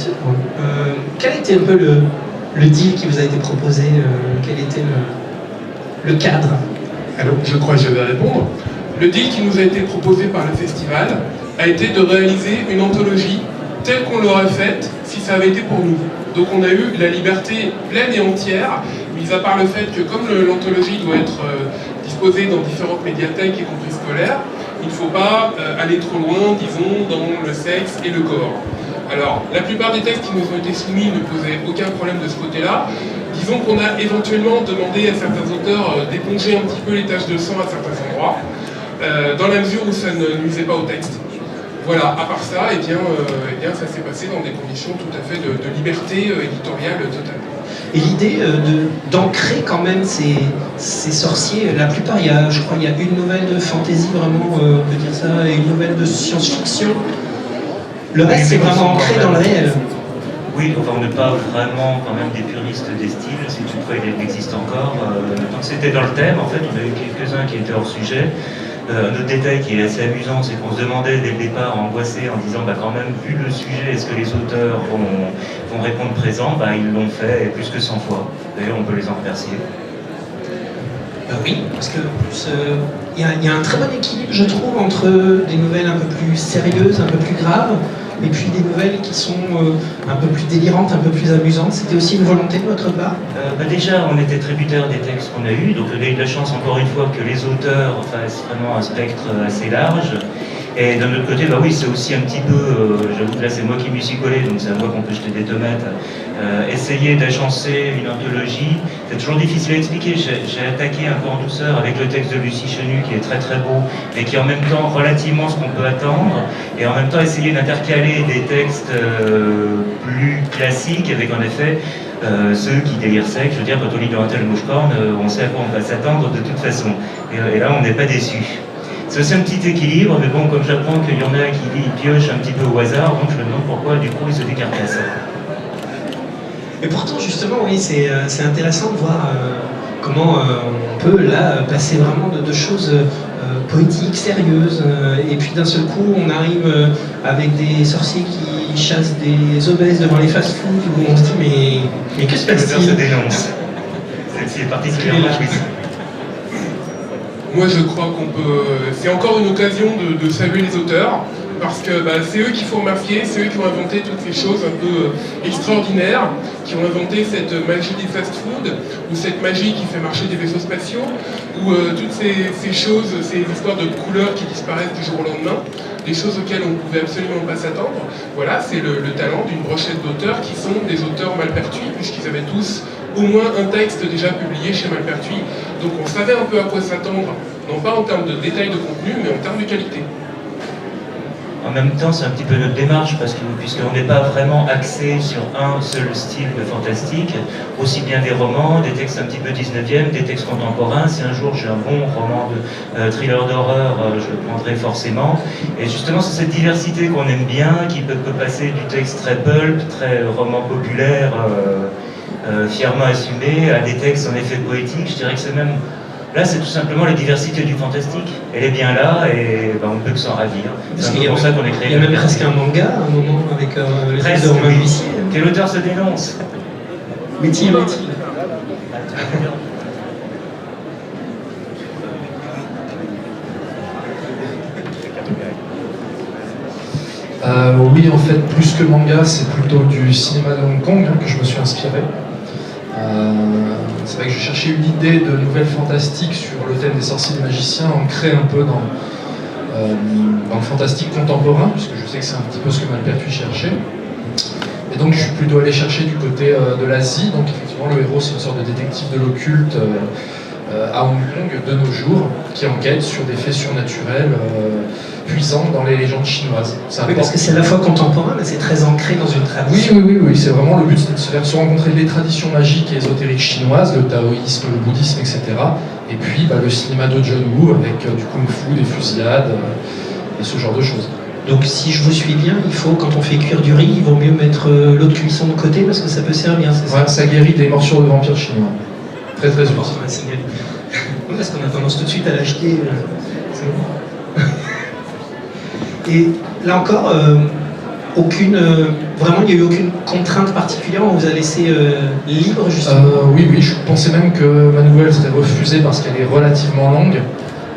sûr. Quel était un peu le deal qui vous a été proposé? Quel était le cadre? Alors, je crois que je vais répondre. Le deal qui nous a été proposé par le festival a été de réaliser une anthologie telle qu'on l'aurait faite si ça avait été pour nous. Donc on a eu la liberté pleine et entière, mis à part le fait que comme l'anthologie doit être disposée dans différentes médiathèques, y compris scolaires, il ne faut pas aller trop loin, disons, dans le sexe et le corps. Alors, la plupart des textes qui nous ont été soumis ne posaient aucun problème de ce côté-là. Disons qu'on a éventuellement demandé à certains auteurs d'éponger un petit peu les taches de sang à certains endroits, dans la mesure où ça ne nuisait pas au texte. Voilà, à part ça, eh bien, ça s'est passé dans des conditions tout à fait de liberté éditoriale totale. Et l'idée d'ancrer quand même ces sorciers, la plupart, je crois, il y a une nouvelle de fantasy, vraiment, on peut dire ça, et une nouvelle de science-fiction. Le reste, c'est vraiment ancré dans le réel. Oui, enfin, on n'est pas vraiment quand même des puristes des styles, si toutefois il existe encore. Donc c'était dans le thème, en fait, on a eu quelques-uns qui étaient hors sujet. Un autre détail qui est assez amusant, c'est qu'on se demandait dès le départ, angoissé, en disant quand même, vu le sujet, est-ce que les auteurs vont répondre présent? Ils l'ont fait, et plus que 100 fois. D'ailleurs, on peut les en remercier. Oui, parce que il y a un très bon équilibre, je trouve, entre des nouvelles un peu plus sérieuses, un peu plus graves, et puis des nouvelles qui sont un peu plus délirantes, un peu plus amusantes. C'était aussi une volonté de votre part? Déjà, on était tributaires des textes qu'on a eus, donc on a eu de la chance, encore une fois, que les auteurs fassent vraiment un spectre assez large. Et d'un autre côté, oui, c'est aussi un petit peu, j'avoue que là c'est moi qui m'y suis collé, donc c'est à moi qu'on peut jeter des tomates. Essayer d'agencer une anthologie, c'est toujours difficile à expliquer. J'ai attaqué un peu en douceur avec le texte de Lucie Chenu qui est très très beau, mais qui est en même temps relativement ce qu'on peut attendre, et en même temps essayer d'intercaler des textes plus classiques avec en effet ceux qui délirent sec. Je veux dire, quand on lit dans un tel mouche-corne, on sait à quoi on va s'attendre de toute façon. Et là, on n'est pas déçu. C'est aussi un petit équilibre, mais bon, comme j'apprends qu'il y en a qui piochent un petit peu au hasard, donc je me demande pourquoi du coup ils se décarcassent. Et pourtant, justement, oui, c'est intéressant de voir comment on peut là passer vraiment de choses poétiques, sérieuses, et puis d'un seul coup, on arrive avec des sorciers qui chassent des obèses devant les fast-foods, où on se dit mais que se passe-t-il? Ça dénonce. Celle-ci est particulièrement jouisse. Moi, je crois qu'on peut... C'est encore une occasion de saluer les auteurs, parce que c'est eux qu'il faut remercier, c'est eux qui ont inventé toutes ces choses un peu extraordinaires, qui ont inventé cette magie des fast-foods, ou cette magie qui fait marcher des vaisseaux spatiaux, ou toutes ces choses, ces histoires de couleurs qui disparaissent du jour au lendemain, des choses auxquelles on ne pouvait absolument pas s'attendre. Voilà, c'est le talent d'une brochette d'auteurs qui sont des auteurs Malpertuis, puisqu'ils avaient tous au moins un texte déjà publié chez Malpertuis. Donc on savait un peu à quoi s'attendre, non pas en termes de détails de contenu, mais en termes de qualité. En même temps, c'est un petit peu notre démarche, puisqu'on n'est pas vraiment axé sur un seul style de fantastique, aussi bien des romans, des textes un petit peu 19e, des textes contemporains. Si un jour j'ai un bon roman de thriller d'horreur, je le prendrai forcément. Et justement, c'est cette diversité qu'on aime bien, qui peut passer du texte très pulp, très roman populaire, fièrement assumé, à des textes en effet poétiques. Je dirais que c'est même... Là, c'est tout simplement la diversité du fantastique. Elle est bien là et on ne peut que s'en ravir. C'est pour ça qu'on est créé. Il y a même presque un manga à un moment avec les textes de Romain Huissier. Quel auteur se dénonce? Métier. Oui, en fait, plus que manga, c'est plutôt du cinéma de Hong Kong que je me suis inspiré. C'est vrai que je cherchais une idée de nouvelle fantastique sur le thème des sorciers et des magiciens, ancrée un peu dans le fantastique contemporain, puisque je sais que c'est un petit peu ce que Malpertuis cherchait. Et donc je suis plutôt allé chercher du côté de l'Asie. Donc effectivement, le héros, c'est une sorte de détective de l'occulte à Hong Kong de nos jours, qui enquête sur des faits surnaturels puissants dans les légendes chinoises. Oui, parce que c'est à la fois contemporain, mais c'est très ancré dans une tradition. Oui, c'est vraiment le but, c'est de se faire se rencontrer les traditions magiques et ésotériques chinoises, le taoïsme, le bouddhisme, etc. Et puis le cinéma de John Woo avec du kung-fu, des fusillades et ce genre de choses. Donc si je vous suis bien, il faut, quand on fait cuire du riz, il vaut mieux mettre l'eau de cuisson de côté parce que ça peut servir, c'est ça? Ça guérit des morsures de vampires chinois. Très très utile. Parce qu'on a tendance tout de suite à l'acheter. Et là encore, Vraiment, il n'y a eu aucune contrainte particulière, on vous a laissé libre justement. Oui, je pensais même que ma nouvelle serait refusée parce qu'elle est relativement longue.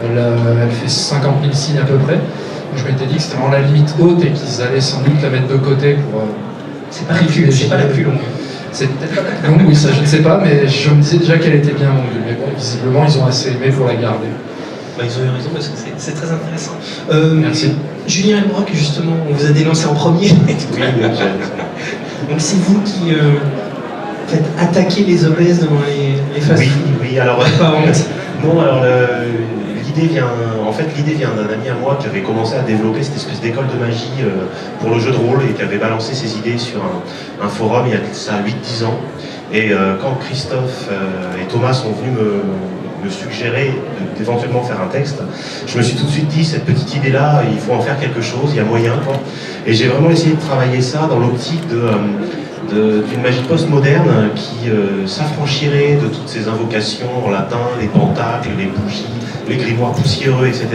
Elle fait 50 000 signes à peu près. Donc je m'étais dit que c'était vraiment la limite haute et qu'ils allaient sans doute la mettre de côté pour... c'est pas la plus longue. C'est peut-être pas la plus longue, oui, ça je ne sais pas, mais je me disais déjà qu'elle était bien longue. Mais bon, visiblement, ils ont assez aimé pour la garder. Ils ont eu raison parce que c'est très intéressant. Merci. Julien Elbrock, justement, on vous a dénoncé en premier. Donc c'est vous qui faites attaquer les obèses devant les fast-food. Oui, alors... Pas honte. Non, alors l'idée vient d'un ami à moi qui avait commencé à développer cette espèce d'école de magie pour le jeu de rôle et qui avait balancé ses idées sur un forum il y a ça 8-10 ans. Et quand Christophe et Thomas sont venus me suggérer d'éventuellement faire un texte, je me suis tout de suite dit, cette petite idée-là, il faut en faire quelque chose, il y a moyen, quoi. Et j'ai vraiment essayé de travailler ça dans l'optique d'une magie postmoderne qui s'affranchirait de toutes ces invocations en latin, les pentacles, les bougies, les grimoires poussiéreux, etc.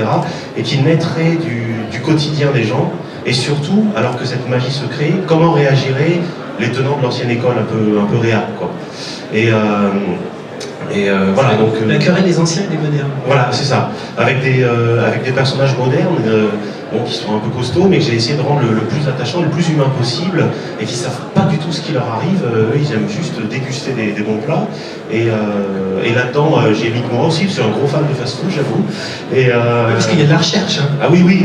et qui naîtrait du quotidien des gens, et surtout, alors que cette magie se crée, comment réagiraient les tenants de l'ancienne école un peu réelle, quoi. Voilà, donc... La querelle des anciens et des modernes. Voilà, c'est ça. Avec des personnages modernes, qui sont un peu costauds, mais que j'ai essayé de rendre le plus attachant, le plus humain possible, et qui ne savent pas du tout ce qui leur arrive. Eux, ils aiment juste déguster des bons plats. Et là-dedans, j'ai mis moi aussi, je suis un gros fan de fast-food, j'avoue. Parce qu'il y a de la recherche. Hein. Ah oui,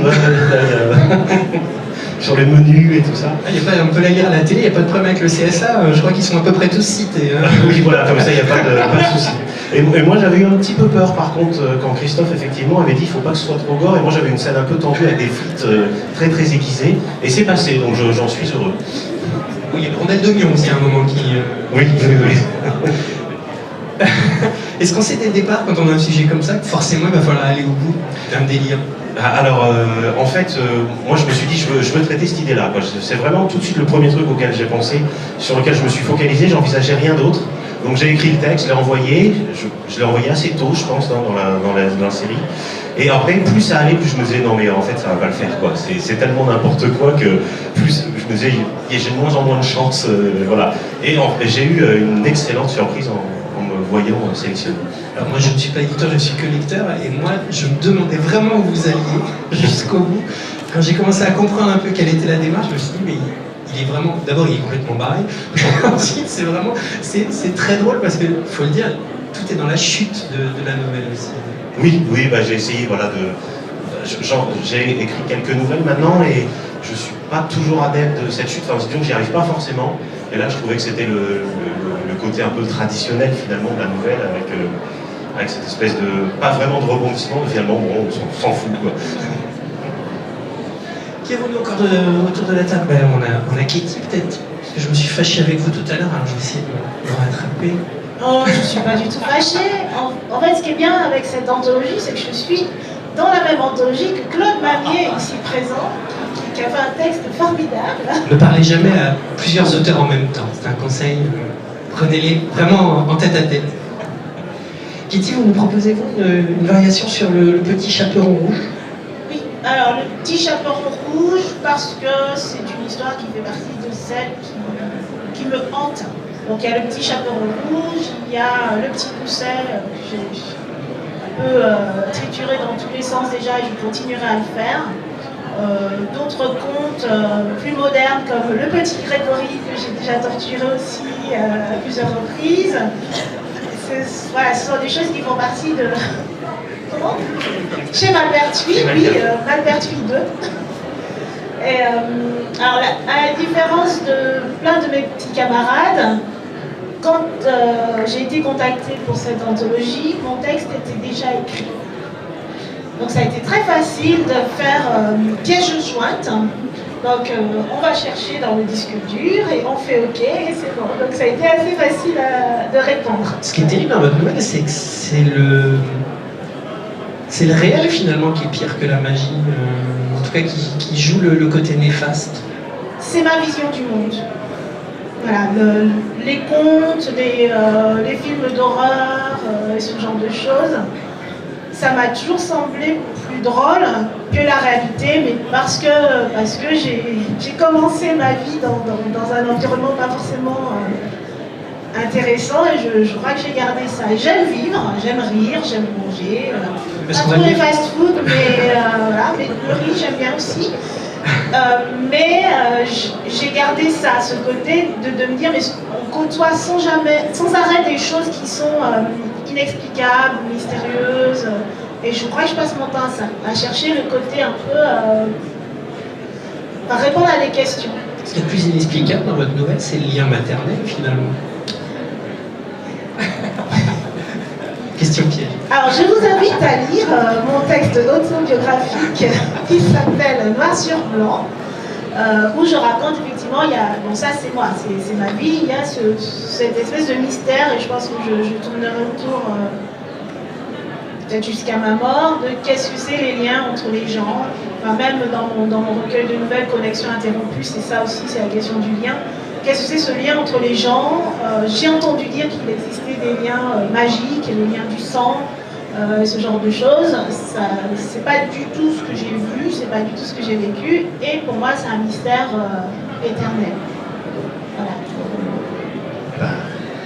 sur les menus et tout ça. On peut la lire à la télé, il n'y a pas de problème avec le CSA, je crois qu'ils sont à peu près tous cités. Hein. Oui, voilà, comme ça, il n'y a pas de souci. Et moi, j'avais eu un petit peu peur, par contre, quand Christophe, effectivement, avait dit qu'il ne faut pas que ce soit trop gore, et moi, j'avais une scène un peu tendue avec des frites très, très aiguisées, et c'est passé, donc j'en suis heureux. Oui, il y a le rondelle de Mion aussi, à un moment qui... Oui. Est-ce qu'on sait dès le départ, quand on a un sujet comme ça, que forcément, il va falloir aller au bout d'un délire? Alors, en fait, moi je me suis dit, je veux traiter cette idée-là. C'est vraiment tout de suite le premier truc auquel j'ai pensé, sur lequel je me suis focalisé, j'envisageais rien d'autre. Donc j'ai écrit le texte, je l'ai envoyé, je l'ai envoyé assez tôt, je pense, dans la série. Et après, plus ça allait, plus je me disais, non mais en fait ça va pas le faire, quoi. C'est tellement n'importe quoi que plus je me disais, j'ai de moins en moins de chance, voilà. Et j'ai eu une excellente surprise en me voyant sélectionné. Alors moi je ne suis pas éditeur, je suis que lecteur, et moi je me demandais vraiment où vous alliez jusqu'au bout. Quand j'ai commencé à comprendre un peu quelle était la démarche, je me suis dit mais il est vraiment, d'abord il est complètement barré, ensuite c'est très drôle parce que faut le dire, tout est dans la chute de la nouvelle aussi. Oui, j'ai essayé, voilà, j'ai écrit quelques nouvelles maintenant et je suis pas toujours adepte de cette chute, enfin disons que j'y arrive pas forcément, et là je trouvais que c'était le côté un peu traditionnel finalement de la nouvelle avec cette espèce de, pas vraiment de rebondissement, mais finalement bon, on s'en fout, quoi. Qui est venu encore autour de la table? On a Katie peut-être, parce que je me suis fâché avec vous tout à l'heure, alors je vais essayer de le rattraper. Oh, je ne suis pas du tout fâchée. En fait, ce qui est bien avec cette anthologie, c'est que je suis dans la même anthologie que Claude Mamier, ici présent, qui a fait un texte formidable. Ne parlez jamais à plusieurs auteurs en même temps, c'est un conseil, prenez-les vraiment en tête à tête. Kitty, vous nous proposez-vous une variation sur le petit chaperon rouge? Oui, alors le petit chaperon rouge, parce que c'est une histoire qui fait partie de celle qui me hante. Donc il y a le petit chaperon rouge, il y a le petit pousset que j'ai un peu trituré dans tous les sens déjà et je continuerai à le faire. D'autres contes plus modernes comme le petit Grégory que j'ai déjà torturé aussi à plusieurs reprises. Voilà, ce sont des choses qui font partie de... Comment? Chez Malpertuis, oui, Malpertuis 2. Et, alors, à la différence de plein de mes petits camarades, quand j'ai été contactée pour cette anthologie, mon texte était déjà écrit. Donc ça a été très facile de faire piège jointe. Donc on va chercher dans le disque dur et on fait OK et c'est bon. Donc ça a été assez facile de répondre. Ce qui est terrible dans votre nouvelle, c'est que c'est le réel finalement qui est pire que la magie, en tout cas qui joue le côté néfaste. C'est ma vision du monde. Voilà, les contes, les films d'horreur et ce genre de choses, ça m'a toujours semblé plus plus drôle que la réalité, mais parce que j'ai commencé ma vie dans un environnement pas forcément intéressant, et je crois que j'ai gardé ça. Et j'aime vivre, j'aime rire, j'aime manger, pas trop les fast-food, mais voilà, mais le riz j'aime bien aussi. J'ai gardé ça, ce côté de me dire, mais on côtoie sans arrêt des choses qui sont inexplicables, mystérieuses, et je crois que je passe mon temps à chercher le côté un peu, à répondre à des questions. Ce qui est le plus inexplicable dans votre nouvelle, c'est le lien maternel finalement. Question piège. Alors je vous invite à lire mon texte autobiographique qui s'appelle Noir sur blanc, où je raconte effectivement, bon ça c'est moi, c'est ma vie, il y a cette espèce de mystère, et je pense que je tournerai autour peut-être jusqu'à ma mort, de qu'est-ce que c'est les liens entre les gens. Enfin, même dans mon recueil de nouvelles, Connexion interrompue, c'est ça aussi, c'est la question du lien. Qu'est-ce que c'est ce lien entre les gens? J'ai entendu dire qu'il existait des liens magiques, et le lien du sang, ce genre de choses. C'est pas du tout ce que j'ai vu, c'est pas du tout ce que j'ai vécu, et pour moi c'est un mystère éternel. Voilà.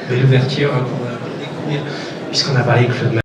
Belle ouverture pour découvrir, puisqu'on a parlé de Claude